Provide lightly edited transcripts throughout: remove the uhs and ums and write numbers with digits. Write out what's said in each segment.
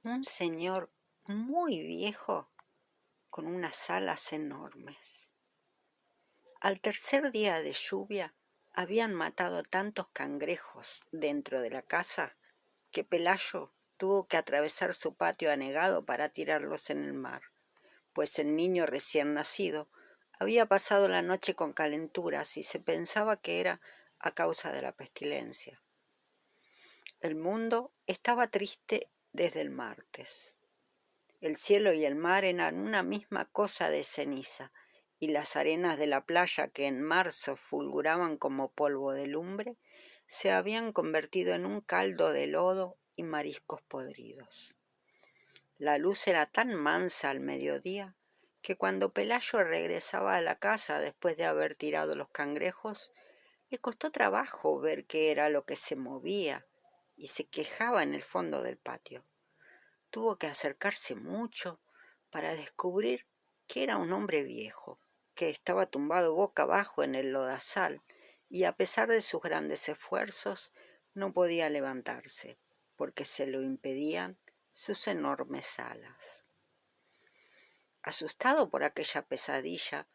un señor muy viejo con unas alas enormes. Al tercer día de lluvia habían matado tantos cangrejos dentro de la casa que Pelayo tuvo que atravesar su patio anegado para tirarlos en el mar, pues el niño recién nacido había pasado la noche con calenturas y se pensaba que era a causa de la pestilencia. El mundo estaba triste desde el martes. El cielo y el mar eran una misma cosa de ceniza, y las arenas de la playa que en marzo fulguraban como polvo de lumbre, se habían convertido en un caldo de lodo y mariscos podridos. La luz era tan mansa al mediodía que cuando Pelayo regresaba a la casa después de haber tirado los cangrejos, le costó trabajo ver qué era lo que se movía y se quejaba en el fondo del patio. Tuvo que acercarse mucho para descubrir que era un hombre viejo, que estaba tumbado boca abajo en el lodazal y a pesar de sus grandes esfuerzos no podía levantarse, porque se lo impedían sus enormes alas. Asustado por aquella pesadilla,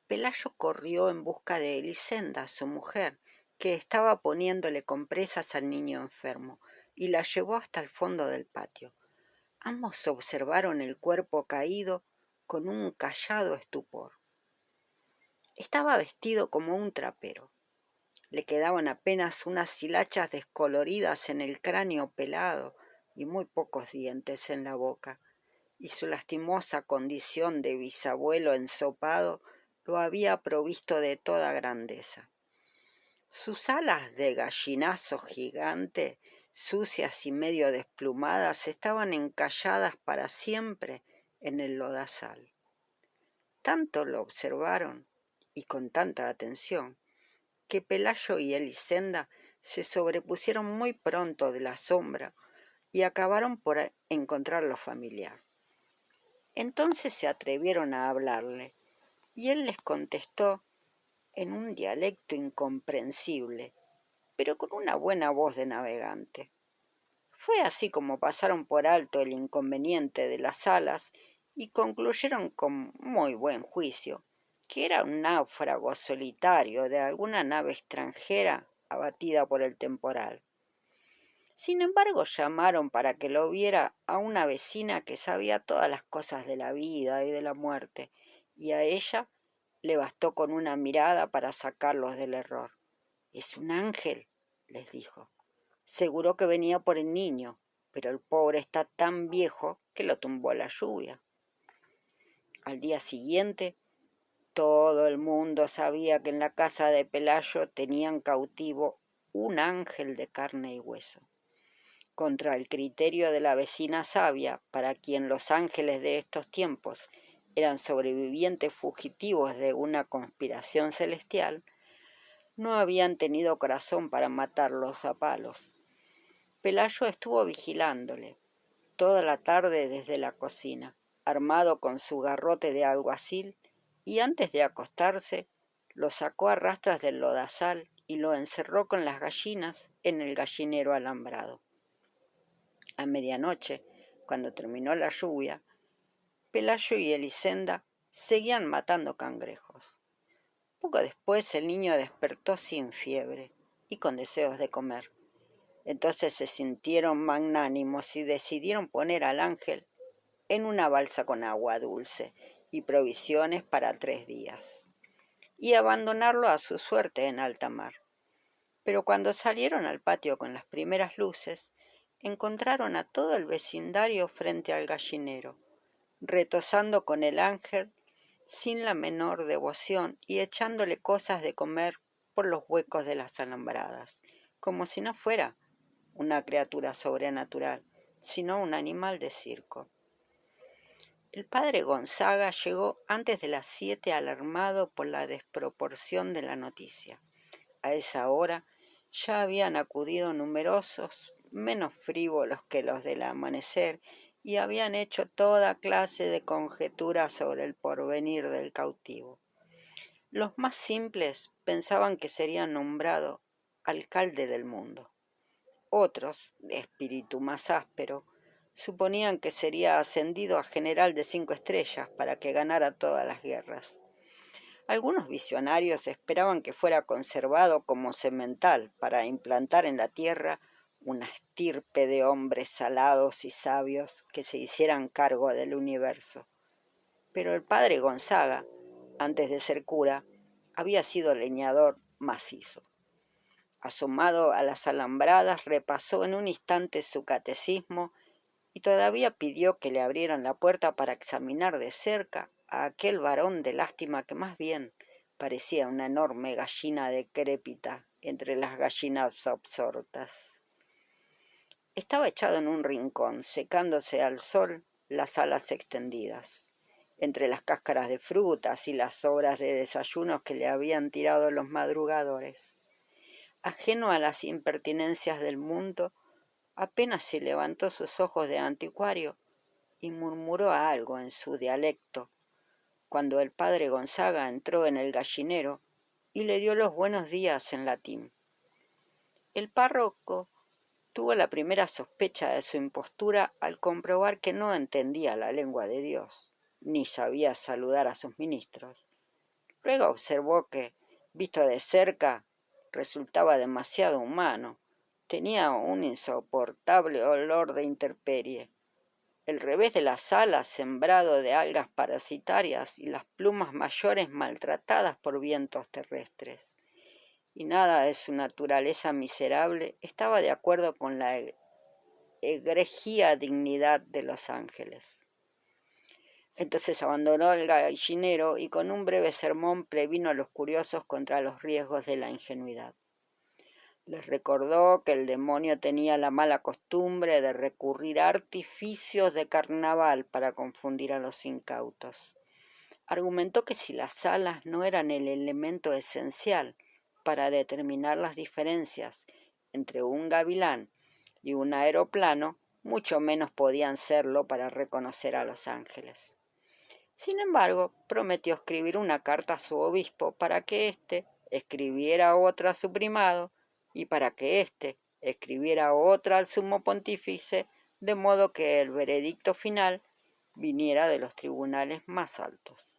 Pelayo corrió en busca de Elisenda, su mujer, que estaba poniéndole compresas al niño enfermo, y la llevó hasta el fondo del patio. Ambos observaron el cuerpo caído con un callado estupor. Estaba vestido como un trapero. Le quedaban apenas unas hilachas descoloridas en el cráneo pelado y muy pocos dientes en la boca, y su lastimosa condición de bisabuelo ensopado lo había provisto de toda grandeza. Sus alas de gallinazo gigante, sucias y medio desplumadas, estaban encalladas para siempre en el lodazal. Tanto lo observaron, y con tanta atención, que Pelayo y Elisenda se sobrepusieron muy pronto de la sombra y acabaron por encontrarlo familiar. Entonces se atrevieron a hablarle, y él les contestó en un dialecto incomprensible, pero con una buena voz de navegante. Fue así como pasaron por alto el inconveniente de las alas y concluyeron con muy buen juicio que era un náufrago solitario de alguna nave extranjera abatida por el temporal. Sin embargo, llamaron para que lo viera a una vecina que sabía todas las cosas de la vida y de la muerte, y a ella le bastó con una mirada para sacarlos del error. «Es un ángel», les dijo. «Seguro que venía por el niño, pero el pobre está tan viejo que lo tumbó la lluvia». Al día siguiente, todo el mundo sabía que en la casa de Pelayo tenían cautivo un ángel de carne y hueso. Contra el criterio de la vecina sabia, para quien los ángeles de estos tiempos eran sobrevivientes fugitivos de una conspiración celestial, no habían tenido corazón para matarlos a palos. Pelayo estuvo vigilándole toda la tarde desde la cocina, armado con su garrote de alguacil, y antes de acostarse lo sacó a rastras del lodazal y lo encerró con las gallinas en el gallinero alambrado. A medianoche, cuando terminó la lluvia, Pelayo y Elisenda seguían matando cangrejos. Poco después el niño despertó sin fiebre y con deseos de comer. Entonces se sintieron magnánimos y decidieron poner al ángel en una balsa con agua dulce y provisiones para 3 días, y abandonarlo a su suerte en alta mar. Pero cuando salieron al patio con las primeras luces, encontraron a todo el vecindario frente al gallinero, retozando con el ángel sin la menor devoción y echándole cosas de comer por los huecos de las alambradas, como si no fuera una criatura sobrenatural, sino un animal de circo. El padre Gonzaga llegó antes de las 7 alarmado por la desproporción de la noticia. A esa hora ya habían acudido numerosos, menos frívolos que los del amanecer, y habían hecho toda clase de conjeturas sobre el porvenir del cautivo. Los más simples pensaban que sería nombrado alcalde del mundo. Otros, de espíritu más áspero, Suponían que sería ascendido a general de 5 estrellas para que ganara todas las guerras. Algunos visionarios esperaban que fuera conservado como semental para implantar en la tierra una estirpe de hombres salados y sabios que se hicieran cargo del universo. Pero el padre Gonzaga, antes de ser cura, había sido leñador macizo. Asomado a las alambradas, repasó en un instante su catecismo y todavía pidió que le abrieran la puerta para examinar de cerca a aquel varón de lástima que más bien parecía una enorme gallina decrépita entre las gallinas absortas. Estaba echado en un rincón, secándose al sol las alas extendidas, entre las cáscaras de frutas y las sobras de desayunos que le habían tirado los madrugadores. Ajeno a las impertinencias del mundo, apenas se levantó sus ojos de anticuario y murmuró algo en su dialecto, cuando el padre Gonzaga entró en el gallinero y le dio los buenos días en latín. El párroco tuvo la primera sospecha de su impostura al comprobar que no entendía la lengua de Dios, ni sabía saludar a sus ministros. Luego observó que, visto de cerca, resultaba demasiado humano. Tenía un insoportable olor de intemperie. El revés de las alas sembrado de algas parasitarias y las plumas mayores maltratadas por vientos terrestres. Y nada de su naturaleza miserable estaba de acuerdo con la egregia dignidad de los ángeles. Entonces abandonó el gallinero y con un breve sermón previno a los curiosos contra los riesgos de la ingenuidad. Les recordó que el demonio tenía la mala costumbre de recurrir a artificios de carnaval para confundir a los incautos. Argumentó que si las alas no eran el elemento esencial para determinar las diferencias entre un gavilán y un aeroplano, mucho menos podían serlo para reconocer a los ángeles. Sin embargo, prometió escribir una carta a su obispo para que éste escribiera otra a su primado y para que éste escribiera otra al sumo pontífice, de modo que el veredicto final viniera de los tribunales más altos.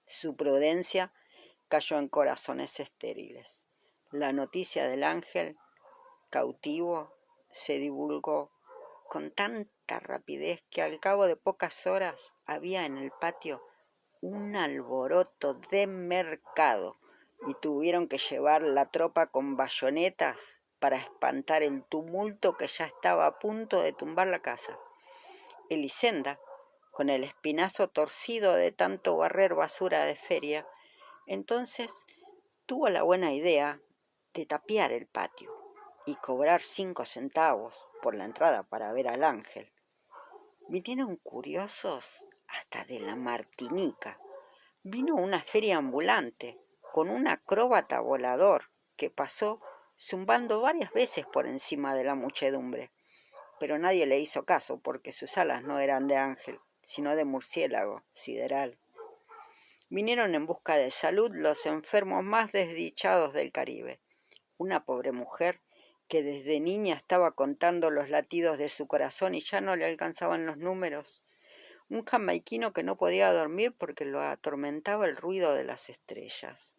Su prudencia cayó en corazones estériles. La noticia del ángel cautivo se divulgó con tanta rapidez que al cabo de pocas horas había en el patio un alboroto de mercado y tuvieron que llevar la tropa con bayonetas para espantar el tumulto que ya estaba a punto de tumbar la casa. Elisenda, con el espinazo torcido de tanto barrer basura de feria, entonces tuvo la buena idea de tapiar el patio y cobrar 5 centavos por la entrada para ver al ángel. Vinieron curiosos hasta de la Martinica. Vino una feria ambulante con un acróbata volador que pasó zumbando varias veces por encima de la muchedumbre, pero nadie le hizo caso porque sus alas no eran de ángel, sino de murciélago sideral. Vinieron en busca de salud los enfermos más desdichados del Caribe. Una pobre mujer que desde niña estaba contando los latidos de su corazón y ya no le alcanzaban los números. Un jamaiquino que no podía dormir porque lo atormentaba el ruido de las estrellas.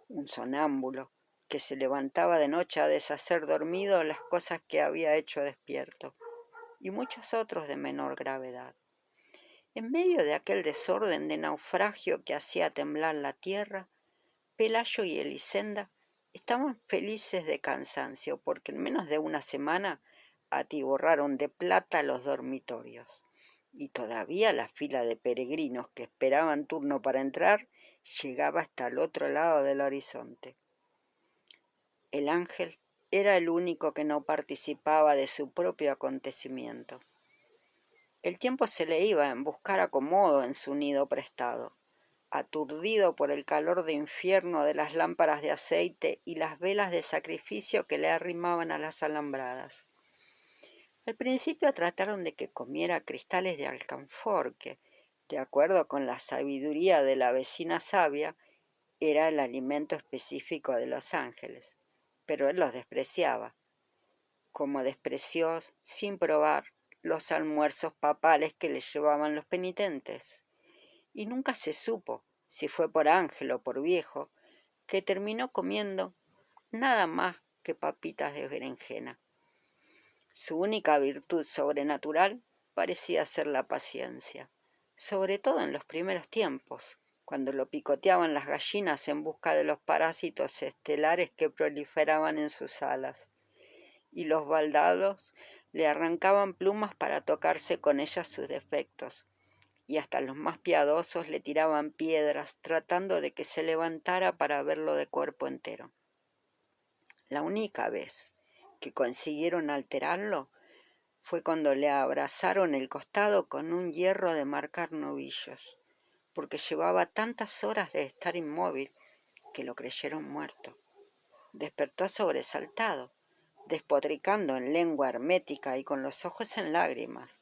Un sonámbulo que se levantaba de noche a deshacer dormido las cosas que había hecho despierto. Y muchos otros de menor gravedad. En medio de aquel desorden de naufragio que hacía temblar la tierra, Pelayo y Elisenda estaban felices de cansancio porque en menos de una semana atiborraron de plata los dormitorios y todavía la fila de peregrinos que esperaban turno para entrar llegaba hasta el otro lado del horizonte. El ángel era el único que no participaba de su propio acontecimiento. El tiempo se le iba en buscar acomodo en su nido prestado, aturdido por el calor de infierno de las lámparas de aceite y las velas de sacrificio que le arrimaban a las alambradas. Al principio trataron de que comiera cristales de alcanfor, que, de acuerdo con la sabiduría de la vecina sabia, era el alimento específico de los ángeles, pero él los despreciaba, como despreció, sin probar, los almuerzos papales que le llevaban los penitentes, y nunca se supo si fue por ángel o por viejo, que terminó comiendo nada más que papitas de berenjena. Su única virtud sobrenatural parecía ser la paciencia, sobre todo en los primeros tiempos, cuando lo picoteaban las gallinas en busca de los parásitos estelares que proliferaban en sus alas, y los baldados le arrancaban plumas para tocarse con ellas sus defectos, y hasta los más piadosos le tiraban piedras tratando de que se levantara para verlo de cuerpo entero. La única vez que consiguieron alterarlo fue cuando le abrazaron el costado con un hierro de marcar novillos, porque llevaba tantas horas de estar inmóvil que lo creyeron muerto. Despertó sobresaltado, despotricando en lengua hermética y con los ojos en lágrimas,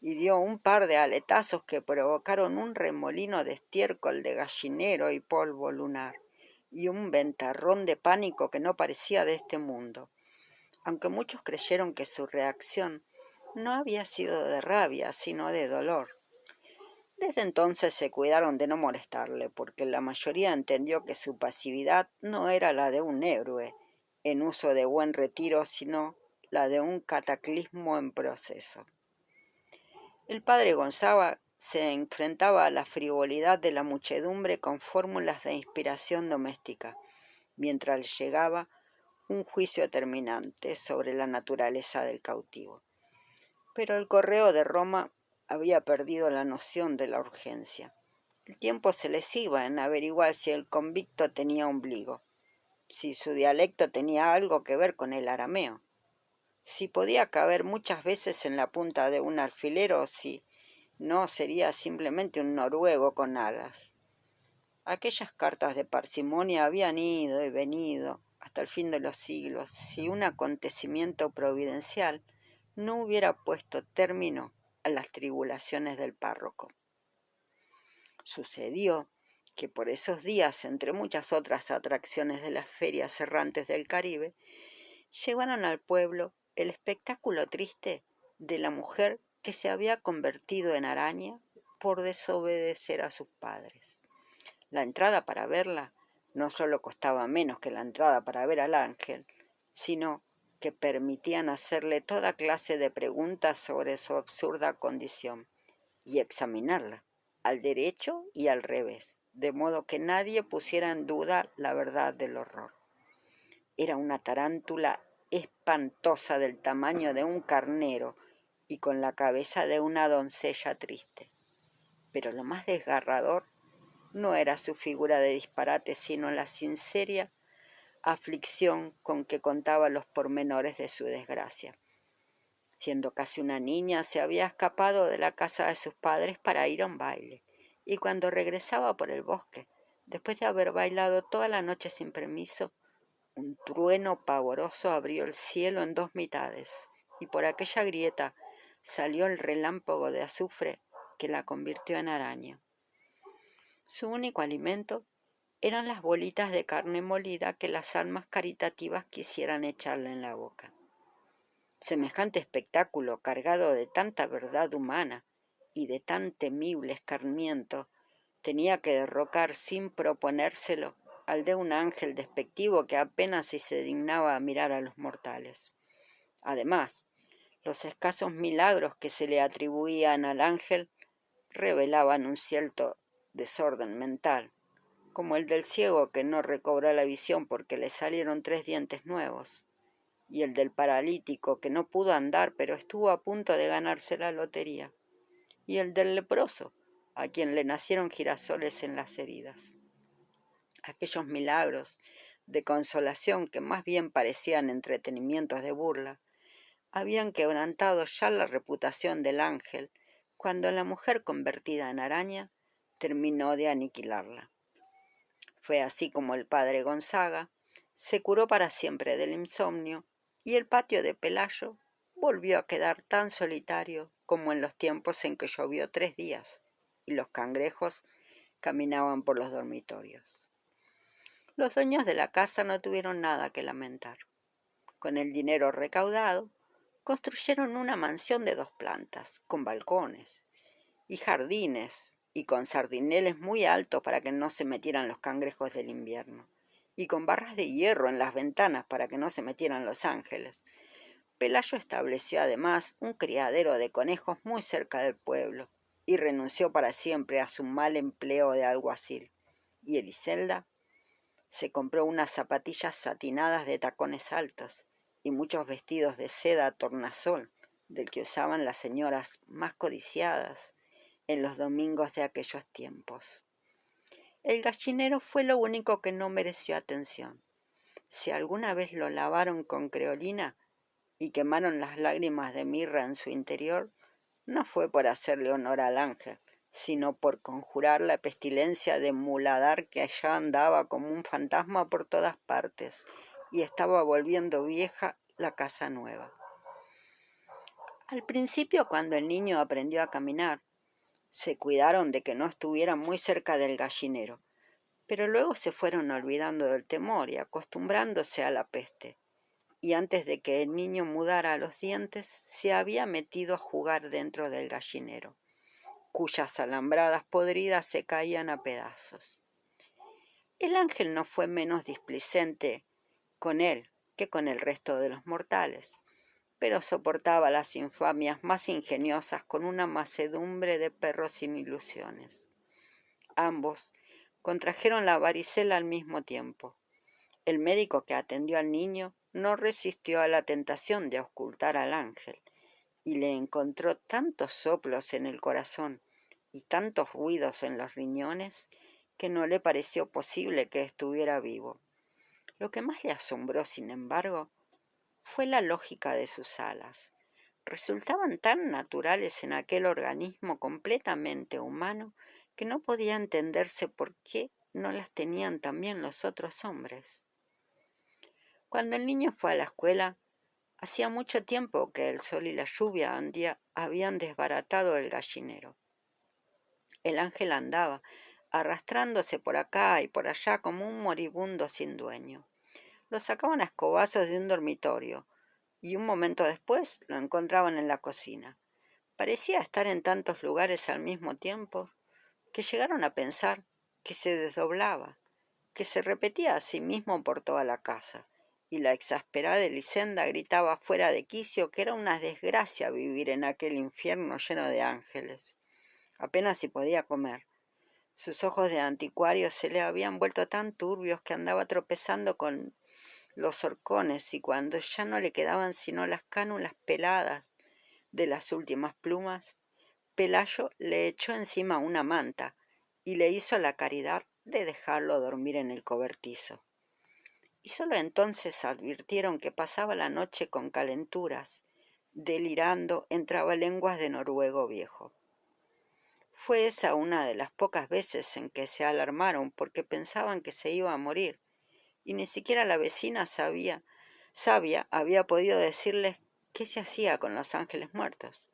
y dio un par de aletazos que provocaron un remolino de estiércol de gallinero y polvo lunar, y un ventarrón de pánico que no parecía de este mundo, aunque muchos creyeron que su reacción no había sido de rabia, sino de dolor. Desde entonces se cuidaron de no molestarle, porque la mayoría entendió que su pasividad no era la de un héroe en uso de buen retiro, sino la de un cataclismo en proceso. El padre Gonzaga se enfrentaba a la frivolidad de la muchedumbre con fórmulas de inspiración doméstica, mientras llegaba un juicio terminante sobre la naturaleza del cautivo. Pero el correo de Roma había perdido la noción de la urgencia. El tiempo se les iba en averiguar si el convicto tenía ombligo, si su dialecto tenía algo que ver con el arameo, si podía caber muchas veces en la punta de un alfiler o si no sería simplemente un noruego con alas. Aquellas cartas de parsimonia habían ido y venido hasta el fin de los siglos si un acontecimiento providencial no hubiera puesto término a las tribulaciones del párroco. Sucedió que por esos días, entre muchas otras atracciones de las ferias errantes del Caribe, llevaron al pueblo el espectáculo triste de la mujer que se había convertido en araña por desobedecer a sus padres. La entrada para verla no solo costaba menos que la entrada para ver al ángel, sino que permitían hacerle toda clase de preguntas sobre su absurda condición y examinarla al derecho y al revés, de modo que nadie pusiera en duda la verdad del horror. Era una tarántula espantosa del tamaño de un carnero y con la cabeza de una doncella triste. Pero lo más desgarrador no era su figura de disparate, sino la sincera aflicción con que contaba los pormenores de su desgracia. Siendo casi una niña, se había escapado de la casa de sus padres para ir a un baile, y cuando regresaba por el bosque, después de haber bailado toda la noche sin permiso, un trueno pavoroso abrió el cielo en dos mitades, y por aquella grieta salió el relámpago de azufre que la convirtió en araña. Su único alimento eran las bolitas de carne molida que las almas caritativas quisieran echarle en la boca. Semejante espectáculo, cargado de tanta verdad humana y de tan temible escarmiento, tenía que derrocar sin proponérselo al de un ángel despectivo que apenas si se dignaba a mirar a los mortales. Además, los escasos milagros que se le atribuían al ángel revelaban un cierto desorden mental, como el del ciego que no recobró la visión porque le salieron 3 dientes nuevos, y el del paralítico que no pudo andar pero estuvo a punto de ganarse la lotería, y el del leproso, a quien le nacieron girasoles en las heridas. Aquellos milagros de consolación que más bien parecían entretenimientos de burla, habían quebrantado ya la reputación del ángel cuando la mujer convertida en araña terminó de aniquilarla. Fue así como el padre Gonzaga se curó para siempre del insomnio y el patio de Pelayo volvió a quedar tan solitario como en los tiempos en que llovió 3 días y los cangrejos caminaban por los dormitorios. Los dueños de la casa no tuvieron nada que lamentar. Con el dinero recaudado, construyeron una mansión de 2 plantas, con balcones y jardines, y con sardineles muy altos para que no se metieran los cangrejos del invierno, y con barras de hierro en las ventanas para que no se metieran los ángeles. Pelayo estableció además un criadero de conejos muy cerca del pueblo, y renunció para siempre a su mal empleo de alguacil. Y Eliselda se compró unas zapatillas satinadas de tacones altos y muchos vestidos de seda tornasol, del que usaban las señoras más codiciadas en los domingos de aquellos tiempos. El gallinero fue lo único que no mereció atención. Si alguna vez lo lavaron con creolina y quemaron las lágrimas de mirra en su interior, no fue por hacerle honor al ángel, sino por conjurar la pestilencia de muladar que allá andaba como un fantasma por todas partes y estaba volviendo vieja la casa nueva. Al principio, cuando el niño aprendió a caminar, se cuidaron de que no estuviera muy cerca del gallinero, pero luego se fueron olvidando del temor y acostumbrándose a la peste, y antes de que el niño mudara los dientes, se había metido a jugar dentro del gallinero, cuyas alambradas podridas se caían a pedazos. El ángel no fue menos displicente con él que con el resto de los mortales, pero soportaba las infamias más ingeniosas con una macedumbre de perros sin ilusiones. Ambos contrajeron la varicela al mismo tiempo. El médico que atendió al niño no resistió a la tentación de auscultar al ángel, y le encontró tantos soplos en el corazón y tantos ruidos en los riñones que no le pareció posible que estuviera vivo. Lo que más le asombró, sin embargo, fue la lógica de sus alas. Resultaban tan naturales en aquel organismo completamente humano que no podía entenderse por qué no las tenían también los otros hombres. Cuando el niño fue a la escuela, hacía mucho tiempo que el sol y la lluvia habían desbaratado el gallinero. El ángel andaba arrastrándose por acá y por allá como un moribundo sin dueño. Lo sacaban a escobazos de un dormitorio y un momento después lo encontraban en la cocina. Parecía estar en tantos lugares al mismo tiempo que llegaron a pensar que se desdoblaba, que se repetía a sí mismo por toda la casa, y la exasperada Elisenda gritaba fuera de quicio que era una desgracia vivir en aquel infierno lleno de ángeles. Apenas si podía comer. Sus ojos de anticuario se le habían vuelto tan turbios que andaba tropezando con los horcones, y cuando ya no le quedaban sino las cánulas peladas de las últimas plumas, Pelayo le echó encima una manta y le hizo la caridad de dejarlo dormir en el cobertizo. Y solo entonces advirtieron que pasaba la noche con calenturas, delirando en trabalenguas de noruego viejo. Fue esa una de las pocas veces en que se alarmaron porque pensaban que se iba a morir, y ni siquiera la vecina sabia había podido decirles qué se hacía con los ángeles muertos.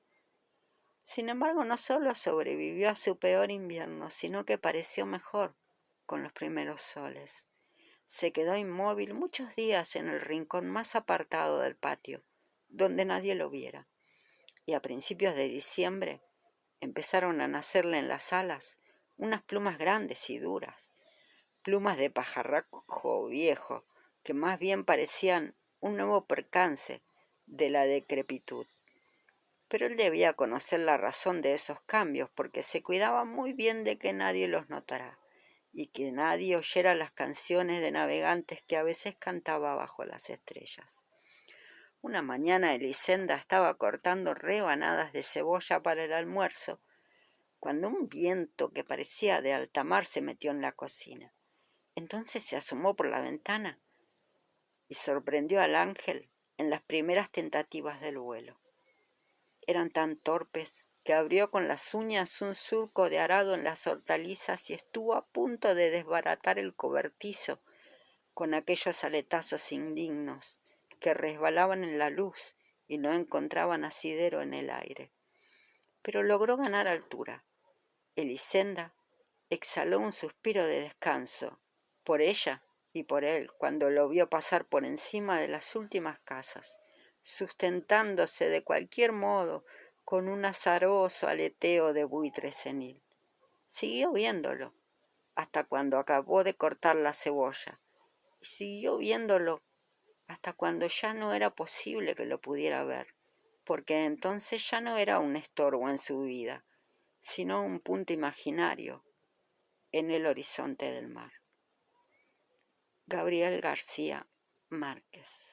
Sin embargo, no solo sobrevivió a su peor invierno, sino que pareció mejor con los primeros soles. Se quedó inmóvil muchos días en el rincón más apartado del patio, donde nadie lo viera, y a principios de diciembre empezaron a nacerle en las alas unas plumas grandes y duras, plumas de pajarraco viejo, que más bien parecían un nuevo percance de la decrepitud. Pero él debía conocer la razón de esos cambios, porque se cuidaba muy bien de que nadie los notara y que nadie oyera las canciones de navegantes que a veces cantaba bajo las estrellas. Una mañana Elisenda estaba cortando rebanadas de cebolla para el almuerzo, cuando un viento que parecía de alta mar se metió en la cocina. Entonces se asomó por la ventana y sorprendió al ángel en las primeras tentativas del vuelo. Eran tan torpes que abrió con las uñas un surco de arado en las hortalizas y estuvo a punto de desbaratar el cobertizo con aquellos aletazos indignos que resbalaban en la luz y no encontraban asidero en el aire. Pero logró ganar altura. Elisenda exhaló un suspiro de descanso, por ella y por él, cuando lo vio pasar por encima de las últimas casas, sustentándose de cualquier modo con un azaroso aleteo de buitre senil. Siguió viéndolo hasta cuando acabó de cortar la cebolla, y siguió viéndolo hasta cuando ya no era posible que lo pudiera ver, porque entonces ya no era un estorbo en su vida, sino un punto imaginario en el horizonte del mar. Gabriel García Márquez.